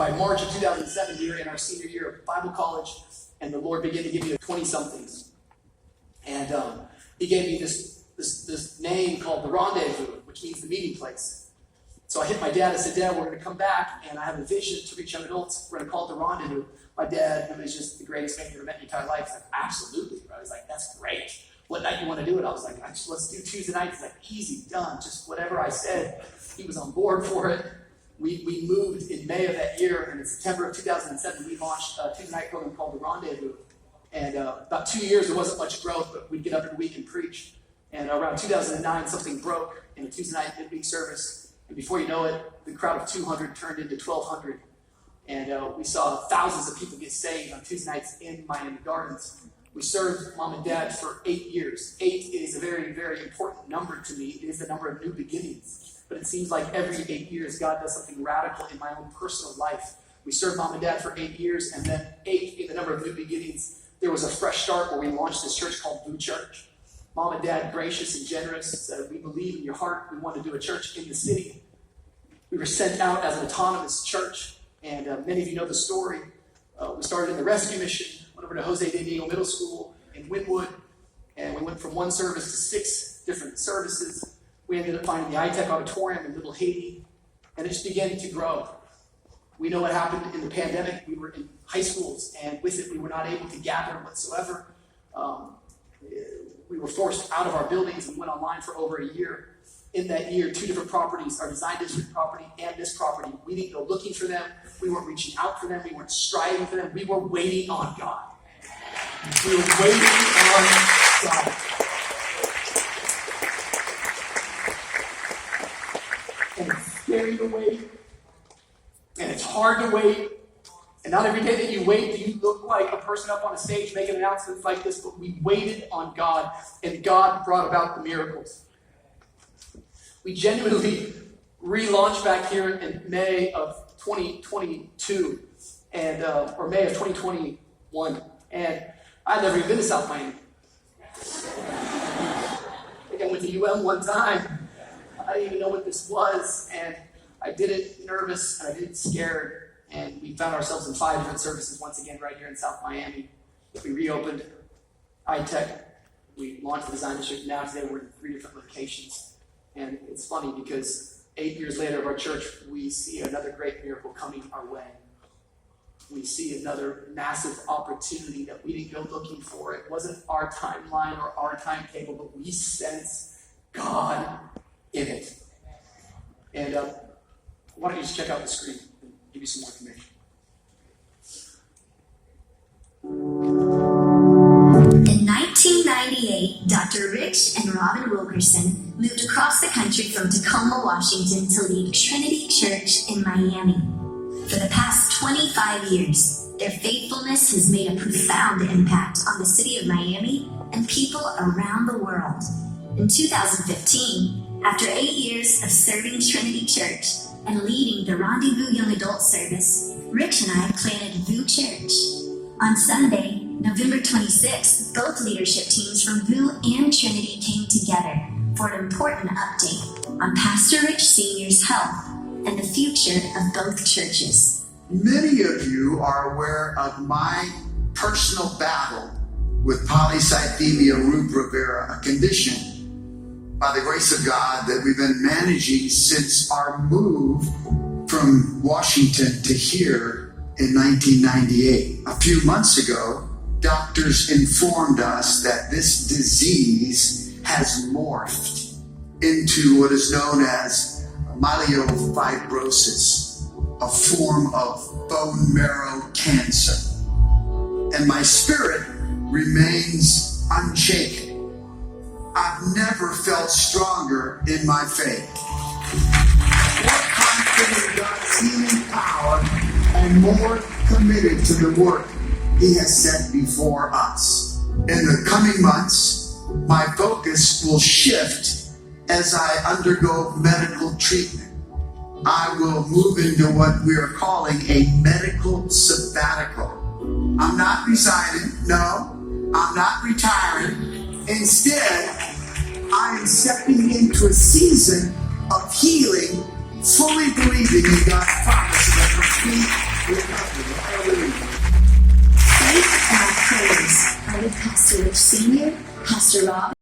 by March of 2007, we were in our senior year of Bible college, and the Lord began to give me the 20-somethings. And he gave me this name called the Rendezvous, which means the meeting place. So I hit my dad and said, Dad, we're going to come back, and I have a vision to reach young adults. We're going to call it the Rendezvous. My dad, who was just the greatest man you ever met in your entire life, was like, absolutely. I was like, that's great. What night you want to do it? I was like, let's do Tuesday nights. He's like, easy, done. Just whatever I said. He was on board for it. We moved in May of that year, and in September of 2007, we launched a Tuesday night program called the Rendezvous. And about 2 years, there wasn't much growth, but we'd get up every week and preach. And around 2009, something broke in a Tuesday night midweek service. And before you know it, the crowd of 200 turned into 1,200. And we saw thousands of people get saved on Tuesday nights in Miami Gardens. We served mom and dad for 8 years. 8 is a very, very important number to me. It is the number of new beginnings. But it seems like every 8 years, God does something radical in my own personal life. We served mom and dad for 8 years, and then 8 in the number of new beginnings. There was a fresh start where we launched this church called VU Church. Mom and dad, gracious and generous, said, we believe in your heart. We want to do a church in the city. We were sent out as an autonomous church, and many of you know the story. We started in the rescue mission, went over to Jose de Diego Middle School in Wynwood, and we went from one service to 6 different services. We ended up finding the iTech Auditorium in Little Haiti, and it just began to grow. We know what happened in the pandemic. We were in high schools, and with it, we were not able to gather whatsoever. We were forced out of our buildings and went online for over a year. In that year, 2 different properties, our design district property and this property, we didn't go looking for them. We weren't reaching out for them. We weren't striving for them. We were waiting on God. We were waiting on God. And it's scary to wait. And it's hard to wait. And not every day that you wait do you look like a person up on a stage making announcements like this, but we waited on God, and God brought about the miracles. We genuinely relaunched back here in May of 2022, and or May of 2021, and I'd never even been to South Miami. I think I went to UM one time. I didn't even know what this was, and I did it nervous, and I did it scared, and we found ourselves in 5 different services once again right here in South Miami. We reopened iTech. We launched the design district. Now today we're in 3 different locations. And it's funny because 8 years later of our church, we see another great miracle coming our way. We see another massive opportunity that we didn't go looking for. It wasn't our timeline or our timetable, but we sense God in it. And why don't you just check out the screen and give you some more information. In 1998, Dr. Rich and Robin Wilkerson moved across the country from Tacoma, Washington to lead Trinity Church in Miami. For the past 25 years, their faithfulness has made a profound impact on the city of Miami and people around the world. In 2015, after 8 years of serving Trinity Church and leading the Rendezvous Young Adult service, Rich and I planted VU Church. On Sunday, November 26th, both leadership teams from VU and Trinity came together for an important update on Pastor Rich Sr.'s health and the future of both churches. Many of you are aware of my personal battle with polycythemia rubra, a condition, by the grace of God, that we've been managing since our move from Washington to here in 1998. A few months ago, doctors informed us that this disease has morphed into what is known as myelofibrosis, a form of bone marrow cancer. And my spirit remains unshaken. I've never felt stronger in my faith. More confident in God's healing power and more committed to the work He has set before us. In the coming months, my focus will shift as I undergo medical treatment. I will move into what we are calling a medical sabbatical. I'm not resigning. No, I'm not retiring. Instead, I am stepping into a season of healing, fully believing in God's promise of a complete Hallelujah. Faith and our prayers are with Pastor Rich Sr., Pastor Rob,